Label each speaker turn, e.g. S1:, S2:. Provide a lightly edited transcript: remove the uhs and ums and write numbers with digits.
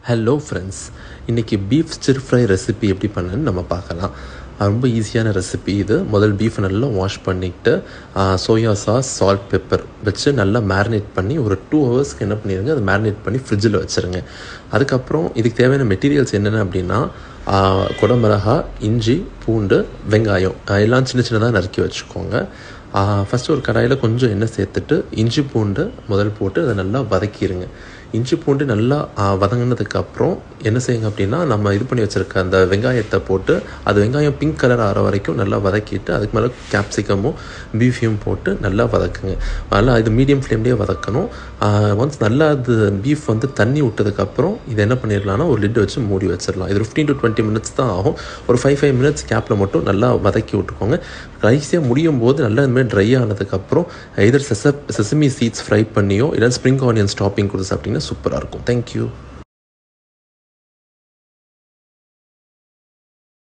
S1: Hello friends, இன்றைக்கி beef stir fry recipe எப்படி பண்ணணுன்னு நம்ம பார்க்கலாம். ரொம்ப ஈஸியான ரெசிபி இது. முதல் பீஃபை நல்லா வாஷ் பண்ணிவிட்டு சோயா சாஸ், சால்ட், பெப்பர் வச்சு நல்லா மேரினேட் பண்ணி ஒரு 2 ஹவர்ஸ்க்கு என்ன பண்ணிடுங்க, அதை மேரினேட் பண்ணி ஃப்ரிட்ஜில் வச்சுருங்க. அதுக்கப்புறம் இதுக்கு தேவையான மெட்டீரியல்ஸ் என்னென்ன அப்படின்னா குடமிளகா, இஞ்சி, பூண்டு, வெங்காயம் எல்லாம் சின்ன சின்னதாக நறுக்கி வச்சுக்கோங்க. ஃபஸ்ட்டு ஒரு கடாயில் கொஞ்சம் எண்ணெய் சேர்த்துட்டு இஞ்சி பூண்டு முதல் போட்டு அதை நல்லா வதக்கிடுங்க. இஞ்சி பூண்டு நல்லா வதங்கினதுக்கப்புறம் என்ன செய்யுங்க அப்படின்னா, நம்ம இது பண்ணி வச்சுருக்க அந்த வெங்காயத்தை போட்டு அது வெங்காயம் பிங்க் கலர் ஆகிற வரைக்கும் நல்லா வதக்கிட்டு அதுக்கு மேலே கேப்சிகமும் பீஃபையும் போட்டு நல்லா வதக்குங்க. நல்லா இது மீடியம் ஃப்ளேம்லேயே வதக்கணும். ஒன்ஸ் நல்லா அது பீஃப் வந்து தண்ணி விட்டதுக்கப்புறம் இது என்ன பண்ணிடலாம்னா ஒரு லிட் வச்சு மூடி வச்சிடலாம். இது 15 to 20 minutes தான் ஆகும். ஒரு 5 minutes கேப்பில் மட்டும் நல்லா வதக்கி விட்டுக்கோங்க. ரைஸியாக முடியும் போது நல்லா இந்தமாதிரி ட்ரை ஆனதுக்கப்புறம் எதர் செசமி சீட்ஸ் ஃப்ரை பண்ணியோ இல்லை ஸ்ப்ரிங் ஆனியன்ஸ் டாப்பிங் கொடுத்து சாப்பிட்டிங்கன்னா சூப்பராக இருக்கும். தேங்க்யூ.